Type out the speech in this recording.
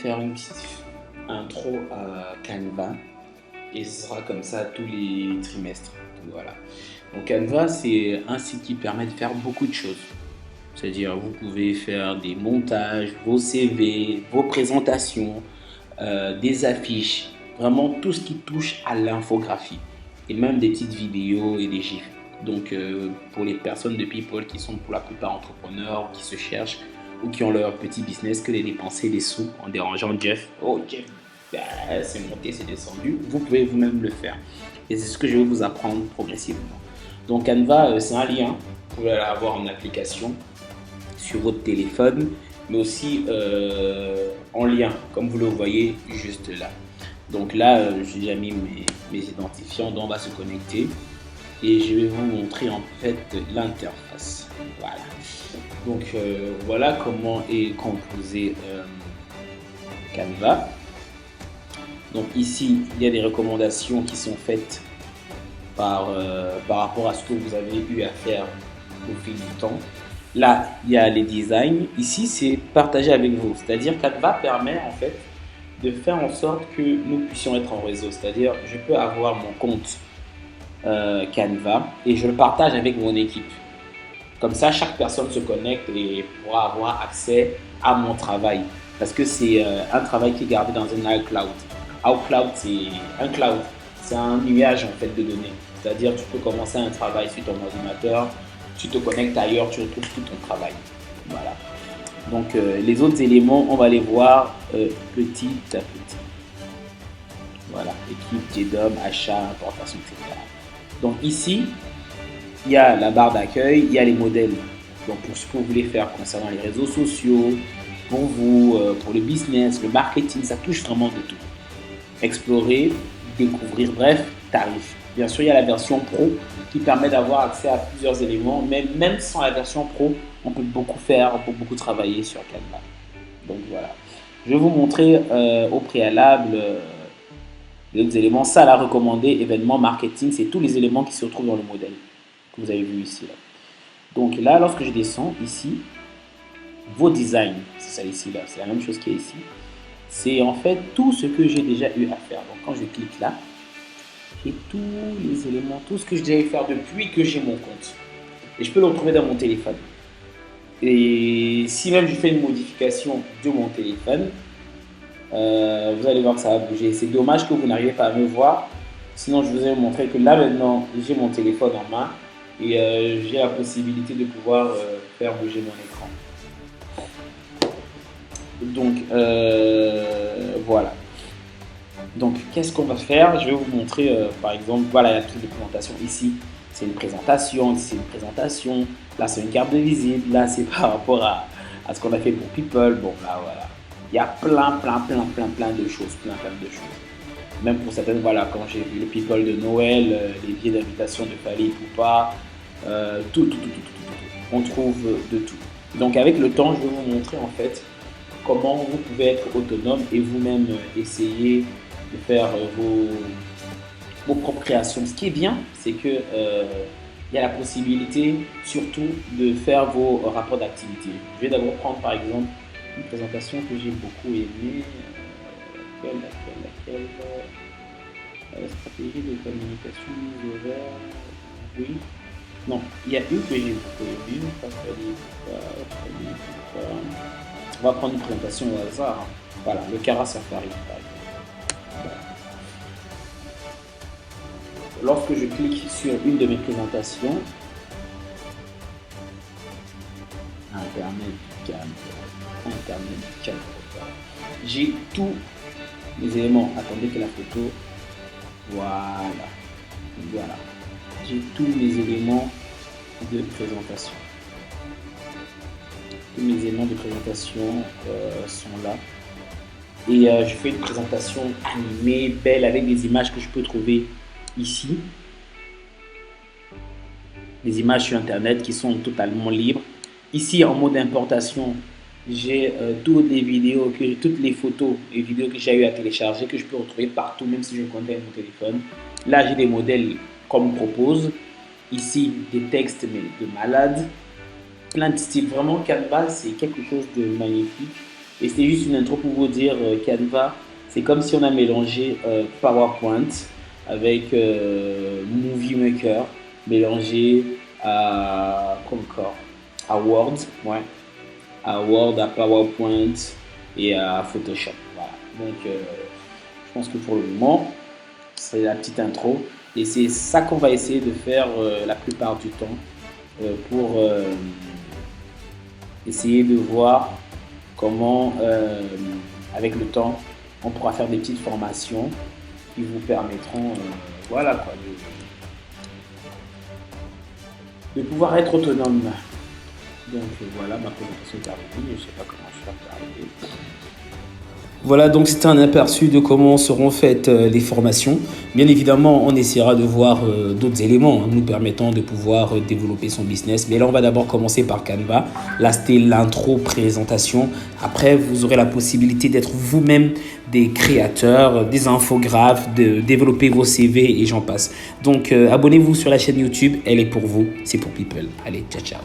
faire une petite intro à Canva et ce sera comme ça tous les trimestres. Donc, voilà. Donc Canva, c'est un site qui permet de faire beaucoup de choses. C'est-à-dire, vous pouvez faire des montages, vos CV, vos présentations, des affiches, vraiment tout ce qui touche à l'infographie et même des petites vidéos et des gifs. Donc, pour les personnes de People qui sont pour la plupart entrepreneurs, qui se cherchent ou qui ont leur petit business, que de dépenser des sous en dérangeant Jeff. Oh, Jeff, c'est monté, c'est descendu. Vous pouvez vous-même le faire. Et c'est ce que je vais vous apprendre progressivement. Donc, Canva, c'est un lien. Vous pouvez l'avoir en application sur votre téléphone, mais aussi en lien, comme vous le voyez juste là. Donc là, j'ai déjà mis mes identifiants, donc on va se connecter et je vais vous montrer en fait l'interface. Voilà. Donc voilà comment est composé Canva. Donc ici, il y a des recommandations qui sont faites par rapport à ce que vous avez eu à faire au fil du temps. Là, il y a les designs. Ici, c'est partagé avec vous. C'est-à-dire Canva permet en fait de faire en sorte que nous puissions être en réseau. C'est-à-dire, je peux avoir mon compte Canva et je le partage avec mon équipe. Comme ça, chaque personne se connecte et pourra avoir accès à mon travail. Parce que c'est un travail qui est gardé dans un iCloud. iCloud, c'est un cloud. C'est un nuage en fait de données. C'est-à-dire, tu peux commencer un travail sur ton ordinateur, tu te connectes ailleurs, tu retrouves tout ton travail. Voilà. Donc, les autres éléments, on va les voir petit à petit. Voilà, équipe, JDOM, achat, importation, etc. Donc ici, il y a la barre d'accueil, il y a les modèles. Donc pour ce que vous voulez faire concernant les réseaux sociaux, pour vous, pour le business, le marketing, ça touche vraiment de tout. Explorer, découvrir, bref, tarif. Bien sûr, il y a la version pro qui permet d'avoir accès à plusieurs éléments, mais même sans la version pro, on peut beaucoup faire, on peut beaucoup travailler sur Canva. Donc voilà. Je vais vous montrer au préalable les autres éléments. Ça, la recommandée, événement, marketing, c'est tous les éléments qui se retrouvent dans le modèle que vous avez vu ici. Là. Donc là, lorsque je descends ici, vos designs, c'est ça ici, là, c'est la même chose qui est ici. C'est en fait tout ce que j'ai déjà eu à faire. Donc quand je clique là, j'ai tous les éléments, tout ce que j'ai déjà eu à faire depuis que j'ai mon compte. Et je peux le retrouver dans mon téléphone. Et si même je fais une modification de mon téléphone, vous allez voir que ça va bouger. C'est dommage que vous n'arrivez pas à me voir. Sinon, je vous ai montré que là maintenant, j'ai mon téléphone en main et j'ai la possibilité de pouvoir faire bouger mon écran. Donc, voilà. Donc, qu'est-ce qu'on va faire? Je vais vous montrer, par exemple, voilà, il y a toutes les présentations ici. C'est une présentation, ici c'est une présentation. Là, c'est une carte de visite. Là, c'est par rapport à ce qu'on a fait pour People. Bon, là, voilà. Il y a plein de choses, plein de choses. Même pour certaines, voilà, quand j'ai vu le People de Noël, les billets d'invitation de Fali Poupa, tout. On trouve de tout. Donc, avec le temps, je vais vous montrer en fait comment vous pouvez être autonome et vous-même essayer de faire vos propres créations. Ce qui est bien, c'est que il y a la possibilité surtout de faire vos rapports d'activité. Je vais d'abord prendre par exemple une présentation que j'ai beaucoup aimée. Laquelle stratégie de communication mise au vert. Oui. Non, il y a une que j'ai beaucoup aimée. On va prendre une présentation au hasard. Voilà, le Cara Safari par exemple. Voilà. Lorsque je clique sur une de mes présentations, Internet calme, j'ai tous les éléments. Attendez que la photo, voilà, j'ai tous les éléments de présentation. Tous mes éléments de présentation sont là. Et je fais une présentation animée, belle, avec des images que je peux trouver ici. Des images sur Internet qui sont totalement libres. Ici, en mode importation, j'ai toutes les vidéos, toutes les photos et vidéos que j'ai eu à télécharger, que je peux retrouver partout, même si je compte avec mon téléphone. Là, j'ai des modèles comme propose. Ici, des textes, mais de malade. Plein de styles. Vraiment, Canva, c'est quelque chose de magnifique. Et c'est juste une intro pour vous dire Canva, c'est comme si on a mélangé PowerPoint avec Movie Maker, mélangé à, quoi encore, à Word, ouais, à Word, à PowerPoint et à Photoshop. Voilà. Donc, je pense que pour le moment, c'est la petite intro. Et c'est ça qu'on va essayer de faire la plupart du temps pour essayer de voir comment, avec le temps, on pourra faire des petites formations qui vous permettront voilà, quoi, de pouvoir être autonome. Donc voilà, ma présentation est terminée. Je ne sais pas comment je vais faire pour arriver. Voilà, donc c'était un aperçu de comment seront faites les formations. Bien évidemment, on essaiera de voir d'autres éléments nous permettant de pouvoir développer son business. Mais là, on va d'abord commencer par Canva. Là, c'était l'intro présentation. Après, vous aurez la possibilité d'être vous-même des créateurs, des infographes, de développer vos CV et j'en passe. Donc, abonnez-vous sur la chaîne YouTube. Elle est pour vous, c'est pour People. Allez, ciao, ciao.